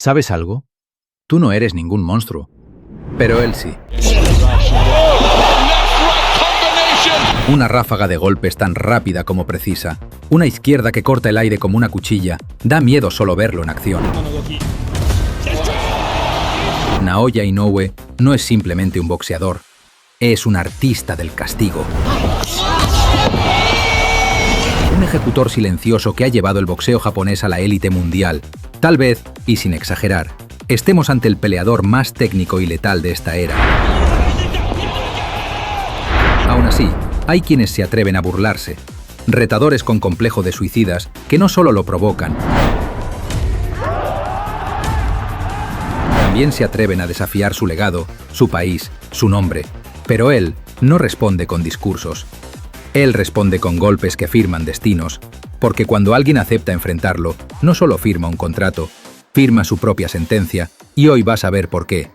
¿Sabes algo? Tú no eres ningún monstruo. Pero él sí. Una ráfaga de golpes tan rápida como precisa. Una izquierda que corta el aire como una cuchilla. Da miedo solo verlo en acción. Naoya Inoue no es simplemente un boxeador. Es un artista del castigo. Un ejecutor silencioso que ha llevado el boxeo japonés a la élite mundial. Tal vez, y sin exagerar, estemos ante el peleador más técnico y letal de esta era. Aún así, hay quienes se atreven a burlarse. Retadores con complejo de suicidas que no solo lo provocan, también se atreven a desafiar su legado, su país, su nombre. Pero él no responde con discursos. Él responde con golpes que firman destinos, porque cuando alguien acepta enfrentarlo, no solo firma un contrato, firma su propia sentencia, y hoy vas a ver por qué.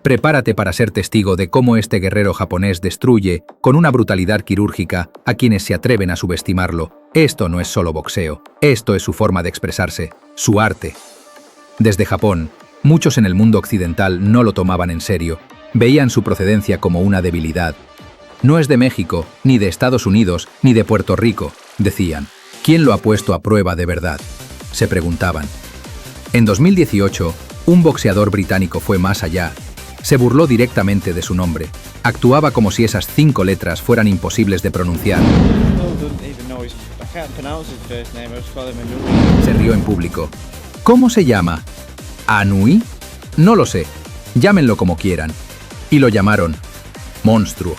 Prepárate para ser testigo de cómo este guerrero japonés destruye, con una brutalidad quirúrgica, a quienes se atreven a subestimarlo. Esto no es solo boxeo, esto es su forma de expresarse, su arte. Desde Japón, muchos en el mundo occidental no lo tomaban en serio, veían su procedencia como una debilidad. No es de México, ni de Estados Unidos, ni de Puerto Rico, decían. ¿Quién lo ha puesto a prueba de verdad?, se preguntaban. En 2018, un boxeador británico fue más allá. Se burló directamente de su nombre. Actuaba como si esas 5 letras fueran imposibles de pronunciar. Se rió en público. ¿Cómo se llama? ¿Anui? No lo sé. Llámenlo como quieran. Y lo llamaron monstruo.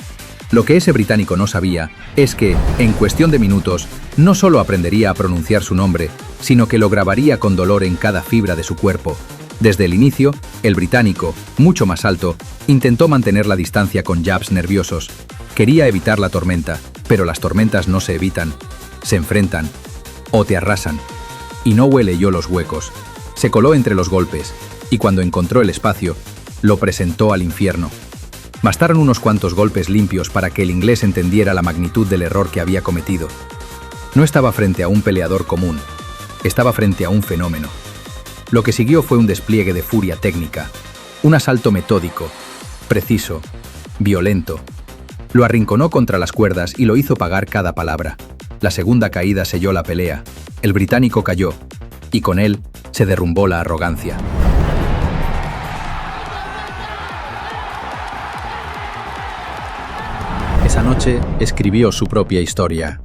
Lo que ese británico no sabía es que, en cuestión de minutos, no solo aprendería a pronunciar su nombre, sino que lo grabaría con dolor en cada fibra de su cuerpo. Desde el inicio, el británico, mucho más alto, intentó mantener la distancia con jabs nerviosos. Quería evitar la tormenta, pero las tormentas no se evitan, se enfrentan o te arrasan. Inoue leyó los huecos, se coló entre los golpes y cuando encontró el espacio, lo presentó al infierno. Bastaron unos cuantos golpes limpios para que el inglés entendiera la magnitud del error que había cometido. No estaba frente a un peleador común, estaba frente a un fenómeno. Lo que siguió fue un despliegue de furia técnica, un asalto metódico, preciso, violento. Lo arrinconó contra las cuerdas y lo hizo pagar cada palabra. La segunda caída selló la pelea, el británico cayó, y con él se derrumbó la arrogancia. Esa noche escribió su propia historia.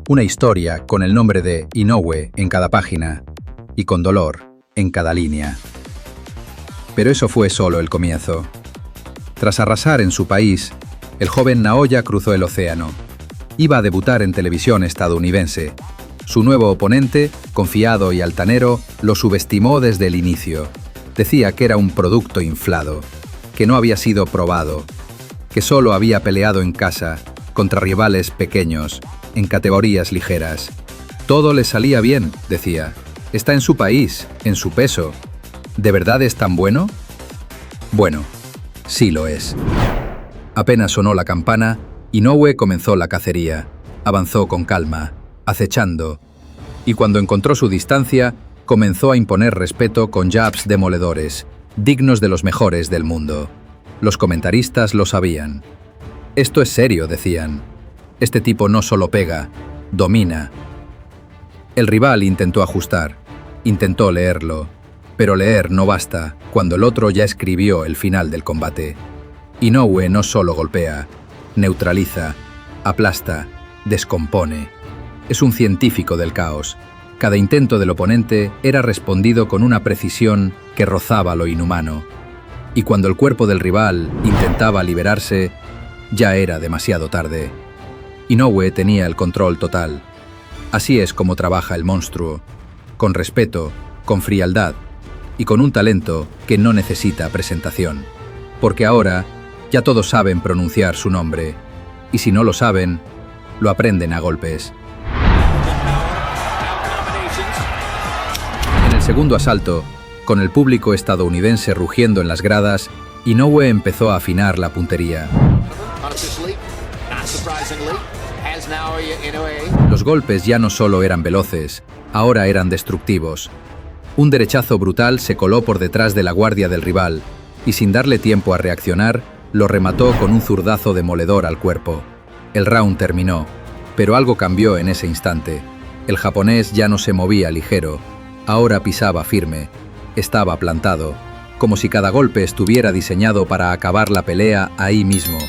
Una historia con el nombre de Inoue en cada página y con dolor en cada línea. Pero eso fue solo el comienzo. Tras arrasar en su país, el joven Naoya cruzó el océano. Iba a debutar en televisión estadounidense. Su nuevo oponente, confiado y altanero, lo subestimó desde el inicio. Decía que era un producto inflado, que no había sido probado, que solo había peleado en casa, contra rivales pequeños, en categorías ligeras. Todo le salía bien, decía. Está en su país, en su peso. ¿De verdad es tan bueno? Bueno, sí lo es. Apenas sonó la campana, Inoue comenzó la cacería. Avanzó con calma, acechando. Y cuando encontró su distancia, comenzó a imponer respeto con jabs demoledores, dignos de los mejores del mundo. Los comentaristas lo sabían. Esto es serio, decían. Este tipo no solo pega, domina. El rival intentó ajustar, intentó leerlo, pero leer no basta cuando el otro ya escribió el final del combate. Inoue no solo golpea, neutraliza, aplasta, descompone. Es un científico del caos. Cada intento del oponente era respondido con una precisión que rozaba lo inhumano. Y cuando el cuerpo del rival intentaba liberarse, ya era demasiado tarde. Inoue tenía el control total. Así es como trabaja el monstruo, con respeto, con frialdad y con un talento que no necesita presentación. Porque ahora ya todos saben pronunciar su nombre, y si no lo saben, lo aprenden a golpes. En el segundo asalto, con el público estadounidense rugiendo en las gradas, Inoue empezó a afinar la puntería. Los golpes ya no solo eran veloces, ahora eran destructivos. Un derechazo brutal se coló por detrás de la guardia del rival y sin darle tiempo a reaccionar, lo remató con un zurdazo demoledor al cuerpo. El round terminó, pero algo cambió en ese instante. El japonés ya no se movía ligero, ahora pisaba firme, estaba plantado, como si cada golpe estuviera diseñado para acabar la pelea ahí mismo.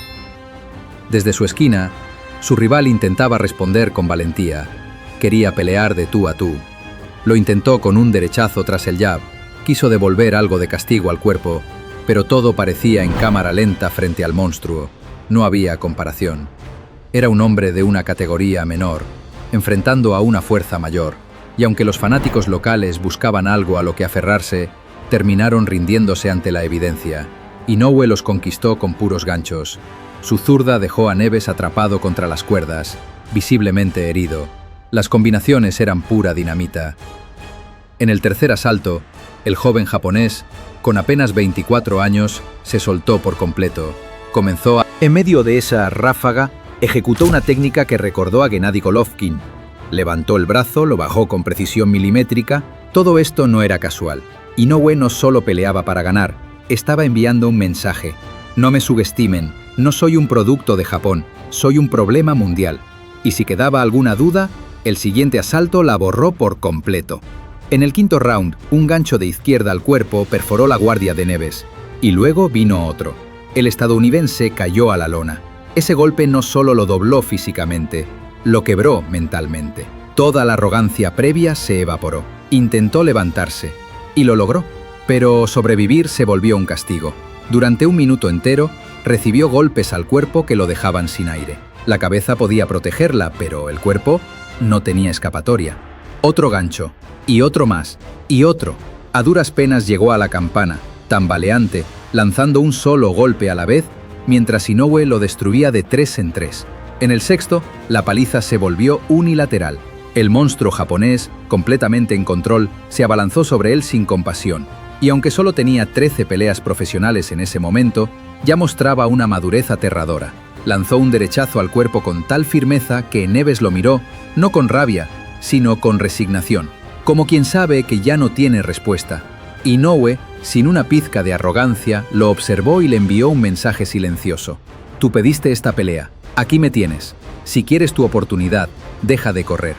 Desde su esquina, su rival intentaba responder con valentía. Quería pelear de tú a tú. Lo intentó con un derechazo tras el jab, quiso devolver algo de castigo al cuerpo, pero todo parecía en cámara lenta frente al monstruo. No había comparación. Era un hombre de una categoría menor, enfrentando a una fuerza mayor, y aunque los fanáticos locales buscaban algo a lo que aferrarse, terminaron rindiéndose ante la evidencia. Inoue los conquistó con puros ganchos. Su zurda dejó a Neves atrapado contra las cuerdas, visiblemente herido. Las combinaciones eran pura dinamita. En el tercer asalto, el joven japonés, con apenas 24 años, se soltó por completo. Comenzó a... En medio de esa ráfaga, ejecutó una técnica que recordó a Gennady Golovkin. Levantó el brazo, lo bajó con precisión milimétrica. Todo esto no era casual. Inoue no solo peleaba para ganar, estaba enviando un mensaje. No me subestimen, no soy un producto de Japón, soy un problema mundial. Y si quedaba alguna duda, el siguiente asalto la borró por completo. En el quinto round, un gancho de izquierda al cuerpo perforó la guardia de Neves. Y luego vino otro. El estadounidense cayó a la lona. Ese golpe no solo lo dobló físicamente, lo quebró mentalmente. Toda la arrogancia previa se evaporó. Intentó levantarse. Y lo logró. Pero sobrevivir se volvió un castigo. Durante un minuto entero, recibió golpes al cuerpo que lo dejaban sin aire. La cabeza podía protegerla, pero el cuerpo no tenía escapatoria. Otro gancho, y otro más, y otro. A duras penas llegó a la campana, tambaleante, lanzando un solo golpe a la vez, mientras Inoue lo destruía de 3 en 3. En el sexto, la paliza se volvió unilateral. El monstruo japonés, completamente en control, se abalanzó sobre él sin compasión. Y aunque solo tenía 13 peleas profesionales en ese momento, ya mostraba una madurez aterradora. Lanzó un derechazo al cuerpo con tal firmeza que Neves lo miró, no con rabia, sino con resignación, como quien sabe que ya no tiene respuesta. Inoue, sin una pizca de arrogancia, lo observó y le envió un mensaje silencioso. Tú pediste esta pelea, aquí me tienes. Si quieres tu oportunidad, deja de correr.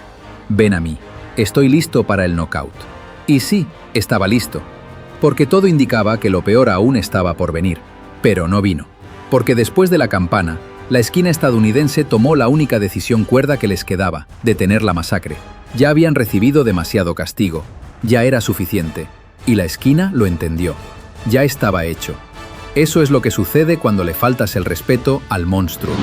Ven a mí, estoy listo para el knockout. Y sí, estaba listo, porque todo indicaba que lo peor aún estaba por venir, pero no vino. Porque después de la campana, la esquina estadounidense tomó la única decisión cuerda que les quedaba, detener la masacre. Ya habían recibido demasiado castigo, ya era suficiente, y la esquina lo entendió. Ya estaba hecho. Eso es lo que sucede cuando le faltas el respeto al monstruo.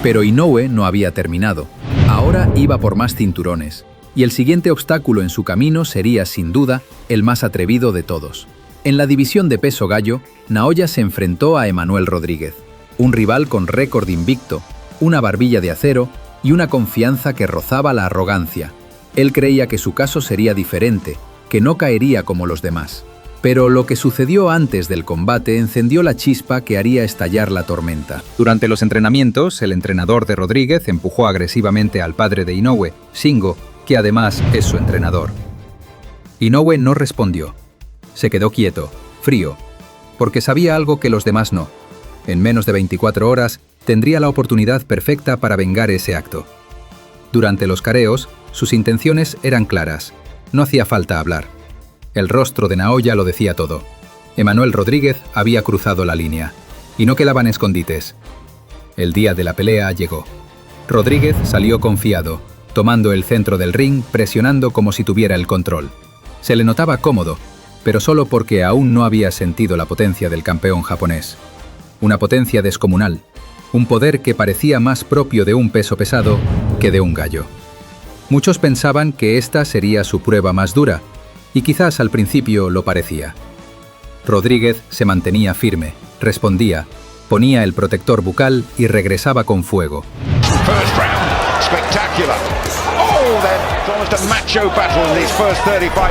Pero Inoue no había terminado. Ahora iba por más cinturones, y el siguiente obstáculo en su camino sería, sin duda, el más atrevido de todos. En la división de peso gallo, Naoya se enfrentó a Emanuel Rodríguez, un rival con récord invicto, una barbilla de acero y una confianza que rozaba la arrogancia. Él creía que su caso sería diferente, que no caería como los demás. Pero lo que sucedió antes del combate encendió la chispa que haría estallar la tormenta. Durante los entrenamientos, el entrenador de Rodríguez empujó agresivamente al padre de Inoue, Shingo, que además es su entrenador. Inoue no respondió. Se quedó quieto, frío, porque sabía algo que los demás no. En menos de 24 horas, tendría la oportunidad perfecta para vengar ese acto. Durante los careos, sus intenciones eran claras. No hacía falta hablar. El rostro de Naoya lo decía todo. Emanuel Rodríguez había cruzado la línea, y no quedaban escondites. El día de la pelea llegó. Rodríguez salió confiado, tomando el centro del ring, presionando como si tuviera el control. Se le notaba cómodo, pero solo porque aún no había sentido la potencia del campeón japonés. Una potencia descomunal, un poder que parecía más propio de un peso pesado que de un gallo. Muchos pensaban que esta sería su prueba más dura, y quizás al principio lo parecía. Rodríguez se mantenía firme, respondía, ponía el protector bucal y regresaba con fuego.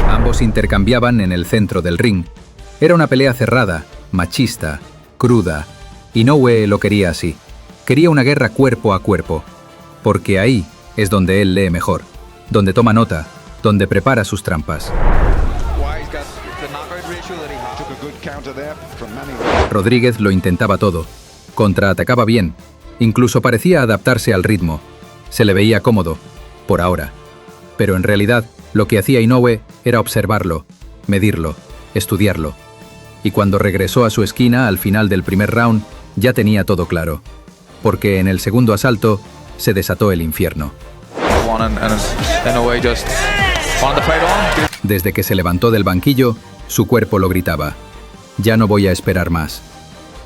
Ambos intercambiaban en el centro del ring. Era una pelea cerrada, machista, cruda. Inoue lo quería así. Quería una guerra cuerpo a cuerpo, porque ahí es donde él lee mejor. donde toma nota, donde prepara sus trampas. Rodríguez lo intentaba todo, contraatacaba bien, incluso parecía adaptarse al ritmo. Se le veía cómodo, por ahora. Pero en realidad, lo que hacía Inoue era observarlo, medirlo, estudiarlo. Y cuando regresó a su esquina al final del primer round, ya tenía todo claro. Porque en el segundo asalto, se desató el infierno. Desde que se levantó del banquillo, su cuerpo lo gritaba. Ya no voy a esperar más.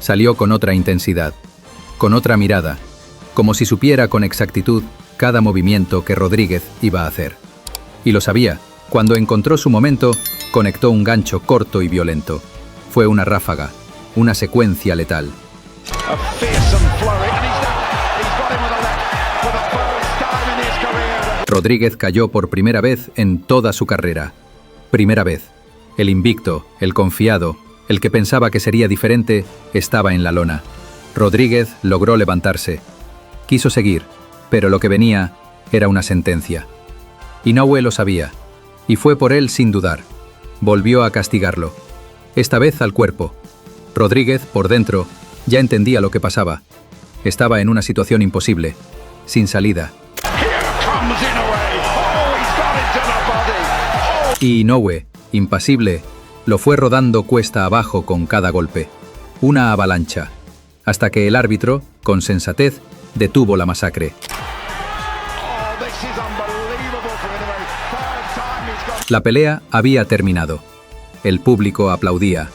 Salió con otra intensidad, con otra mirada, como si supiera con exactitud cada movimiento que Rodríguez iba a hacer. Y lo sabía. Cuando encontró su momento, conectó un gancho corto y violento. Fue una ráfaga, una secuencia letal. Rodríguez cayó por primera vez en toda su carrera. Primera vez. El invicto, el confiado, el que pensaba que sería diferente, estaba en la lona. Rodríguez logró levantarse. Quiso seguir, pero lo que venía era una sentencia. Inoue lo sabía, y fue por él sin dudar. Volvió a castigarlo. Esta vez al cuerpo. Rodríguez, por dentro, ya entendía lo que pasaba. Estaba en una situación imposible, sin salida. Y Inoue, impasible, lo fue rodando cuesta abajo con cada golpe. Una avalancha. Hasta que el árbitro, con sensatez, detuvo la masacre. La pelea había terminado. El público aplaudía.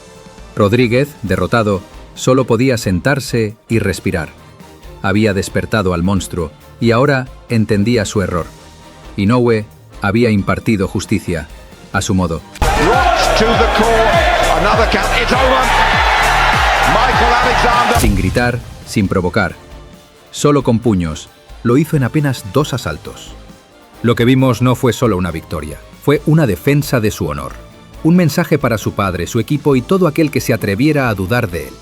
Rodríguez, derrotado, solo podía sentarse y respirar. Había despertado al monstruo y ahora entendía su error. Inoue había impartido justicia, a su modo. Sin gritar, sin provocar, solo con puños, lo hizo en apenas 2 asaltos. Lo que vimos no fue solo una victoria, fue una defensa de su honor. Un mensaje para su padre, su equipo y todo aquel que se atreviera a dudar de él.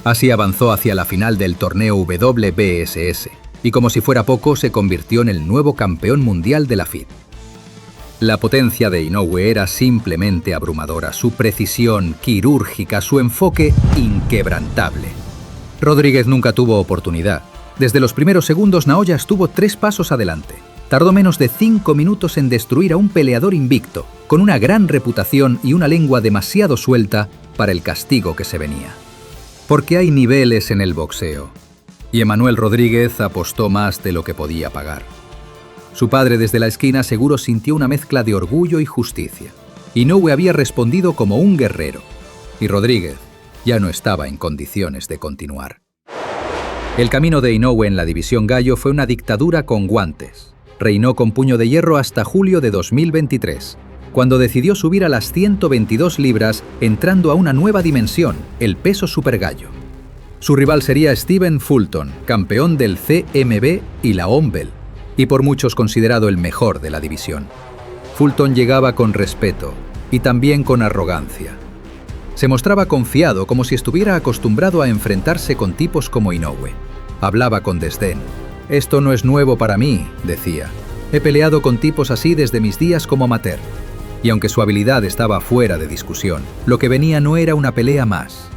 Así avanzó hacia la final del torneo WBSS, y como si fuera poco, se convirtió en el nuevo campeón mundial de la FIT. La potencia de Inoue era simplemente abrumadora, su precisión quirúrgica, su enfoque inquebrantable. Rodríguez nunca tuvo oportunidad. Desde los primeros segundos, Naoya estuvo 3 pasos adelante. Tardó menos de 5 minutos en destruir a un peleador invicto, con una gran reputación y una lengua demasiado suelta para el castigo que se venía. Porque hay niveles en el boxeo, y Emanuel Rodríguez apostó más de lo que podía pagar. Su padre desde la esquina seguro sintió una mezcla de orgullo y justicia. Inoue había respondido como un guerrero, y Rodríguez ya no estaba en condiciones de continuar. El camino de Inoue en la división gallo fue una dictadura con guantes. Reinó con puño de hierro hasta julio de 2023, cuando decidió subir a las 122 libras, entrando a una nueva dimensión, el peso supergallo. Su rival sería Stephen Fulton, campeón del CMB y la OMBEL, y por muchos considerado el mejor de la división. Fulton llegaba con respeto y también con arrogancia. Se mostraba confiado, como si estuviera acostumbrado a enfrentarse con tipos como Inoue. Hablaba con desdén. «Esto no es nuevo para mí», decía. «He peleado con tipos así desde mis días como amateur». Y aunque su habilidad estaba fuera de discusión, lo que venía no era una pelea más.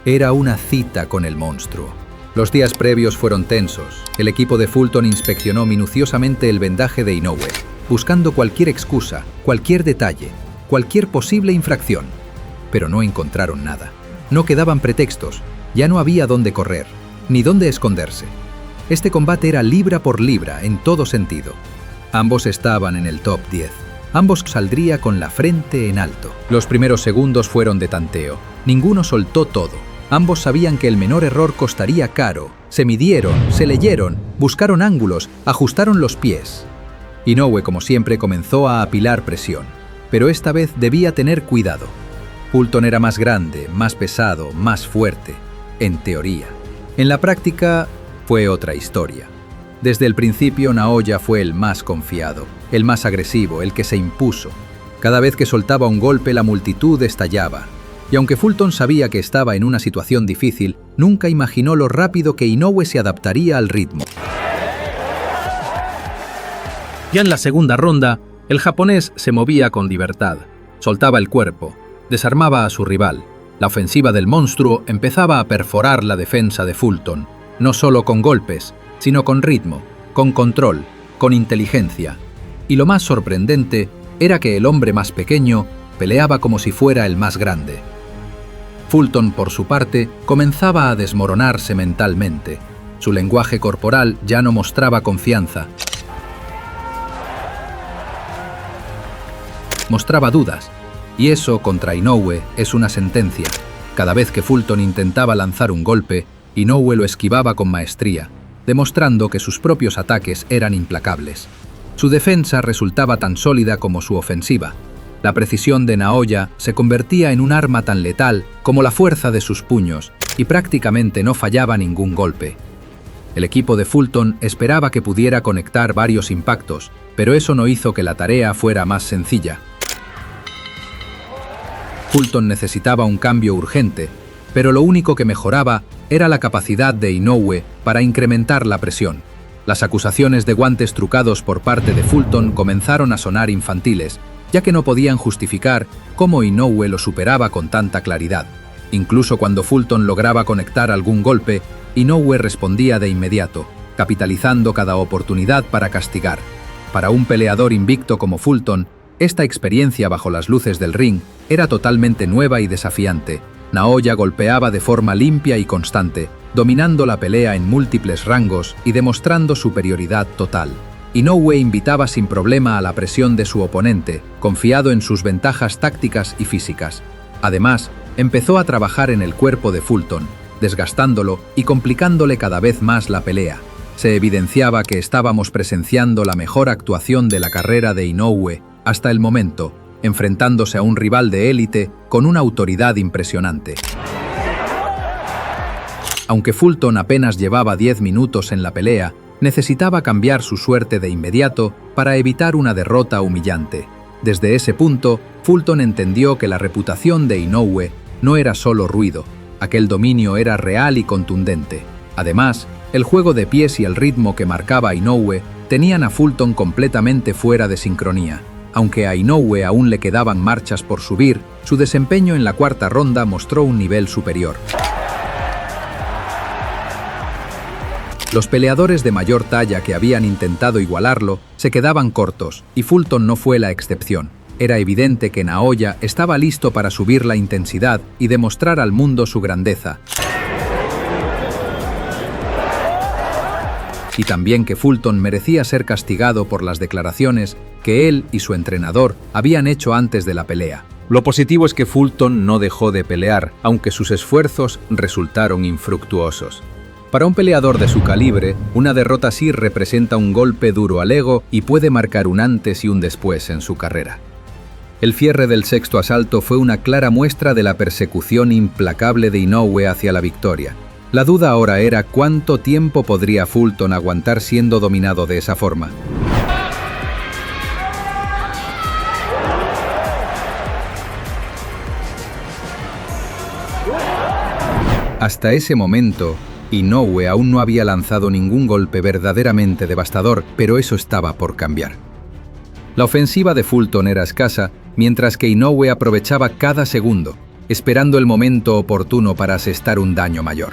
Era una cita con el monstruo. Los días previos fueron tensos. El equipo de Fulton inspeccionó minuciosamente el vendaje de Inoue, buscando cualquier excusa, cualquier detalle, cualquier posible infracción. Pero no encontraron nada. No quedaban pretextos. Ya no había dónde correr, ni dónde esconderse. Este combate era libra por libra en todo sentido. Ambos estaban en el top 10. Ambos saldría con la frente en alto. Los primeros segundos fueron de tanteo. Ninguno soltó todo. Ambos sabían que el menor error costaría caro. Se midieron, se leyeron, buscaron ángulos, ajustaron los pies. Inoue, como siempre, comenzó a apilar presión. Pero esta vez debía tener cuidado. Fulton era más grande, más pesado, más fuerte. En teoría. En la práctica, fue otra historia. Desde el principio, Naoya fue el más confiado, el más agresivo, el que se impuso. Cada vez que soltaba un golpe, la multitud estallaba. Y aunque Fulton sabía que estaba en una situación difícil, nunca imaginó lo rápido que Inoue se adaptaría al ritmo. Ya en la segunda ronda, el japonés se movía con libertad, soltaba el cuerpo, desarmaba a su rival. La ofensiva del monstruo empezaba a perforar la defensa de Fulton, no solo con golpes, sino con ritmo, con control, con inteligencia. Y lo más sorprendente era que el hombre más pequeño peleaba como si fuera el más grande. Fulton, por su parte, comenzaba a desmoronarse mentalmente. Su lenguaje corporal ya no mostraba confianza. Mostraba dudas, y eso contra Inoue es una sentencia. Cada vez que Fulton intentaba lanzar un golpe, Inoue lo esquivaba con maestría, demostrando que sus propios ataques eran implacables. Su defensa resultaba tan sólida como su ofensiva. La precisión de Naoya se convertía en un arma tan letal como la fuerza de sus puños, y prácticamente no fallaba ningún golpe. El equipo de Fulton esperaba que pudiera conectar varios impactos, pero eso no hizo que la tarea fuera más sencilla. Fulton necesitaba un cambio urgente, pero lo único que mejoraba era la capacidad de Inoue para incrementar la presión. Las acusaciones de guantes trucados por parte de Fulton comenzaron a sonar infantiles, ya que no podían justificar cómo Inoue lo superaba con tanta claridad. Incluso cuando Fulton lograba conectar algún golpe, Inoue respondía de inmediato, capitalizando cada oportunidad para castigar. Para un peleador invicto como Fulton, esta experiencia bajo las luces del ring era totalmente nueva y desafiante. Naoya golpeaba de forma limpia y constante, dominando la pelea en múltiples rangos y demostrando superioridad total. Inoue invitaba sin problema a la presión de su oponente, confiado en sus ventajas tácticas y físicas. Además, empezó a trabajar en el cuerpo de Fulton, desgastándolo y complicándole cada vez más la pelea. Se evidenciaba que estábamos presenciando la mejor actuación de la carrera de Inoue hasta el momento, enfrentándose a un rival de élite con una autoridad impresionante. Aunque Fulton apenas llevaba 10 minutos en la pelea, necesitaba cambiar su suerte de inmediato para evitar una derrota humillante. Desde ese punto, Fulton entendió que la reputación de Inoue no era solo ruido, aquel dominio era real y contundente. Además, el juego de pies y el ritmo que marcaba Inoue tenían a Fulton completamente fuera de sincronía. Aunque a Inoue aún le quedaban marchas por subir, su desempeño en la cuarta ronda mostró un nivel superior. Los peleadores de mayor talla que habían intentado igualarlo se quedaban cortos, y Fulton no fue la excepción. Era evidente que Naoya estaba listo para subir la intensidad y demostrar al mundo su grandeza. Y también que Fulton merecía ser castigado por las declaraciones que él y su entrenador habían hecho antes de la pelea. Lo positivo es que Fulton no dejó de pelear, aunque sus esfuerzos resultaron infructuosos. Para un peleador de su calibre, una derrota así representa un golpe duro al ego y puede marcar un antes y un después en su carrera. El cierre del sexto asalto fue una clara muestra de la persecución implacable de Inoue hacia la victoria. La duda ahora era cuánto tiempo podría Fulton aguantar siendo dominado de esa forma. Hasta ese momento, Inoue aún no había lanzado ningún golpe verdaderamente devastador, pero eso estaba por cambiar. La ofensiva de Fulton era escasa, mientras que Inoue aprovechaba cada segundo, esperando el momento oportuno para asestar un daño mayor.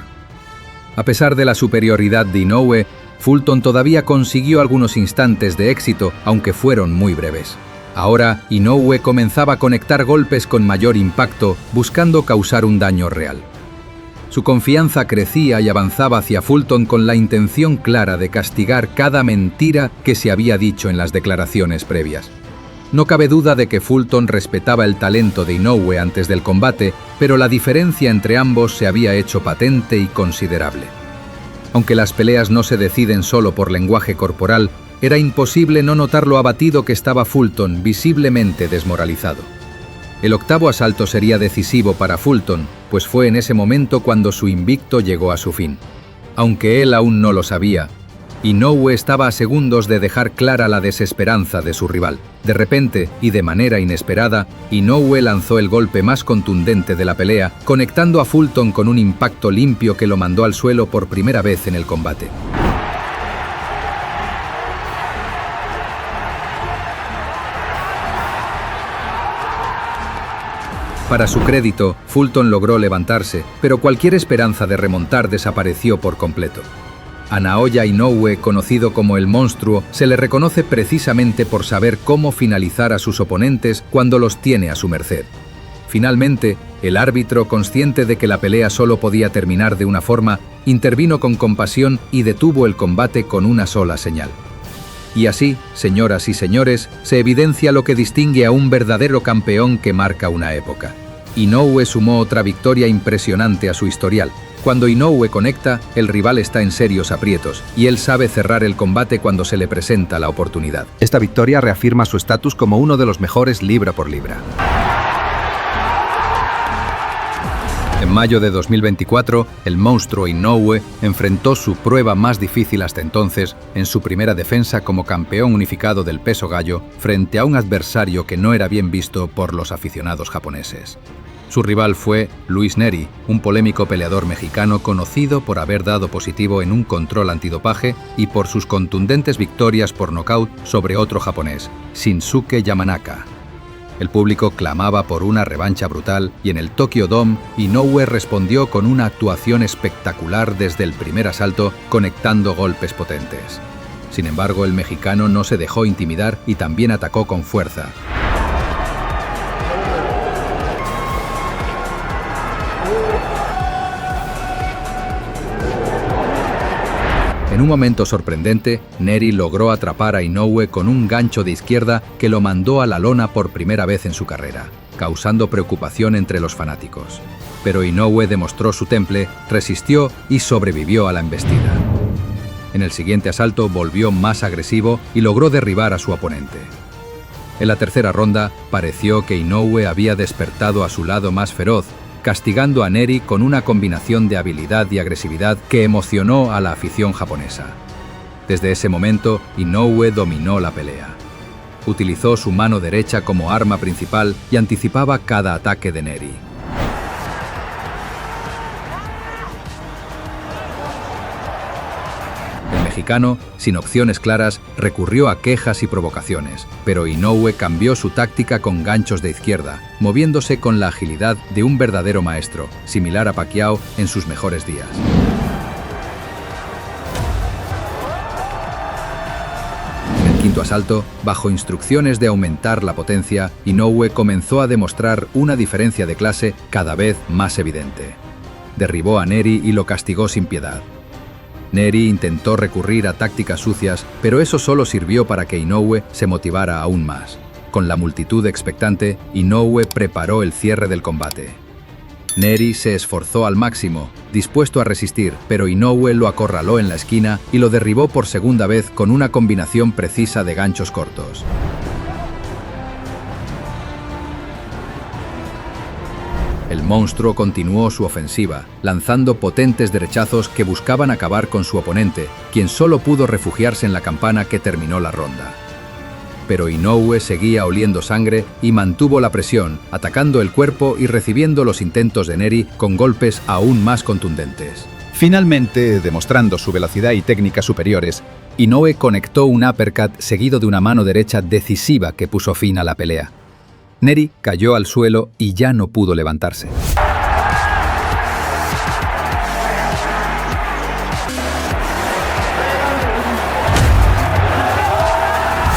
A pesar de la superioridad de Inoue, Fulton todavía consiguió algunos instantes de éxito, aunque fueron muy breves. Ahora, Inoue comenzaba a conectar golpes con mayor impacto, buscando causar un daño real. Su confianza crecía y avanzaba hacia Fulton con la intención clara de castigar cada mentira que se había dicho en las declaraciones previas. No cabe duda de que Fulton respetaba el talento de Inoue antes del combate, pero la diferencia entre ambos se había hecho patente y considerable. Aunque las peleas no se deciden solo por lenguaje corporal, era imposible no notar lo abatido que estaba Fulton, visiblemente desmoralizado. El octavo asalto sería decisivo para Fulton, pues fue en ese momento cuando su invicto llegó a su fin. Aunque él aún no lo sabía, Inoue estaba a segundos de dejar clara la desesperanza de su rival. De repente, y de manera inesperada, Inoue lanzó el golpe más contundente de la pelea, conectando a Fulton con un impacto limpio que lo mandó al suelo por primera vez en el combate. Para su crédito, Fulton logró levantarse, pero cualquier esperanza de remontar desapareció por completo. A Naoya Inoue, conocido como el monstruo, se le reconoce precisamente por saber cómo finalizar a sus oponentes cuando los tiene a su merced. Finalmente, el árbitro, consciente de que la pelea solo podía terminar de una forma, intervino con compasión y detuvo el combate con una sola señal. Y así, señoras y señores, se evidencia lo que distingue a un verdadero campeón que marca una época. Inoue sumó otra victoria impresionante a su historial. Cuando Inoue conecta, el rival está en serios aprietos, y él sabe cerrar el combate cuando se le presenta la oportunidad. Esta victoria reafirma su estatus como uno de los mejores libra por libra. En mayo de 2024, el monstruo Inoue enfrentó su prueba más difícil hasta entonces en su primera defensa como campeón unificado del peso gallo frente a un adversario que no era bien visto por los aficionados japoneses. Su rival fue Luis Neri, un polémico peleador mexicano conocido por haber dado positivo en un control antidopaje y por sus contundentes victorias por nocaut sobre otro japonés, Shinsuke Yamanaka. El público clamaba por una revancha brutal y en el Tokyo Dome, Inoue respondió con una actuación espectacular desde el primer asalto, conectando golpes potentes. Sin embargo, el mexicano no se dejó intimidar y también atacó con fuerza. En un momento sorprendente, Neri logró atrapar a Inoue con un gancho de izquierda que lo mandó a la lona por primera vez en su carrera, causando preocupación entre los fanáticos. Pero Inoue demostró su temple, resistió y sobrevivió a la embestida. En el siguiente asalto volvió más agresivo y logró derribar a su oponente. En la tercera ronda, pareció que Inoue había despertado a su lado más feroz, castigando a Neri con una combinación de habilidad y agresividad que emocionó a la afición japonesa. Desde ese momento, Inoue dominó la pelea. Utilizó su mano derecha como arma principal y anticipaba cada ataque de Neri. El mexicano, sin opciones claras, recurrió a quejas y provocaciones, pero Inoue cambió su táctica con ganchos de izquierda, moviéndose con la agilidad de un verdadero maestro, similar a Pacquiao en sus mejores días. En el quinto asalto, bajo instrucciones de aumentar la potencia, Inoue comenzó a demostrar una diferencia de clase cada vez más evidente. Derribó a Neri y lo castigó sin piedad. Neri intentó recurrir a tácticas sucias, pero eso solo sirvió para que Inoue se motivara aún más. Con la multitud expectante, Inoue preparó el cierre del combate. Neri se esforzó al máximo, dispuesto a resistir, pero Inoue lo acorraló en la esquina y lo derribó por segunda vez con una combinación precisa de ganchos cortos. El monstruo continuó su ofensiva, lanzando potentes derechazos que buscaban acabar con su oponente, quien solo pudo refugiarse en la campana que terminó la ronda. Pero Inoue seguía oliendo sangre y mantuvo la presión, atacando el cuerpo y recibiendo los intentos de Neri con golpes aún más contundentes. Finalmente, demostrando su velocidad y técnicas superiores, Inoue conectó un uppercut seguido de una mano derecha decisiva que puso fin a la pelea. Neri cayó al suelo y ya no pudo levantarse.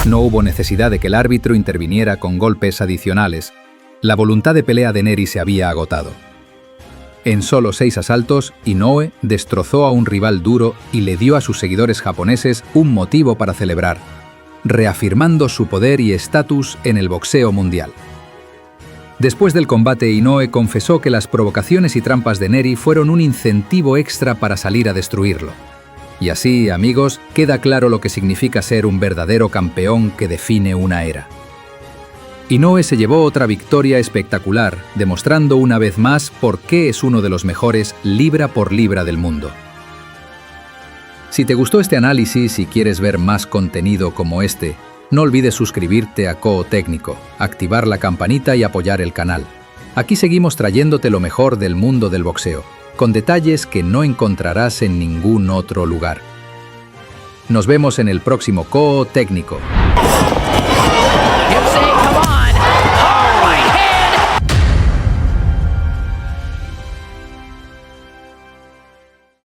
No hubo necesidad de que el árbitro interviniera con golpes adicionales. La voluntad de pelea de Neri se había agotado. En solo 6 asaltos, Inoue destrozó a un rival duro y le dio a sus seguidores japoneses un motivo para celebrar, reafirmando su poder y estatus en el boxeo mundial. Después del combate, Inoue confesó que las provocaciones y trampas de Neri fueron un incentivo extra para salir a destruirlo. Y así, amigos, queda claro lo que significa ser un verdadero campeón que define una era. Inoue se llevó otra victoria espectacular, demostrando una vez más por qué es uno de los mejores libra por libra del mundo. Si te gustó este análisis y quieres ver más contenido como este, no olvides suscribirte a Koo Técnico, activar la campanita y apoyar el canal. Aquí seguimos trayéndote lo mejor del mundo del boxeo, con detalles que no encontrarás en ningún otro lugar. Nos vemos en el próximo Koo Técnico.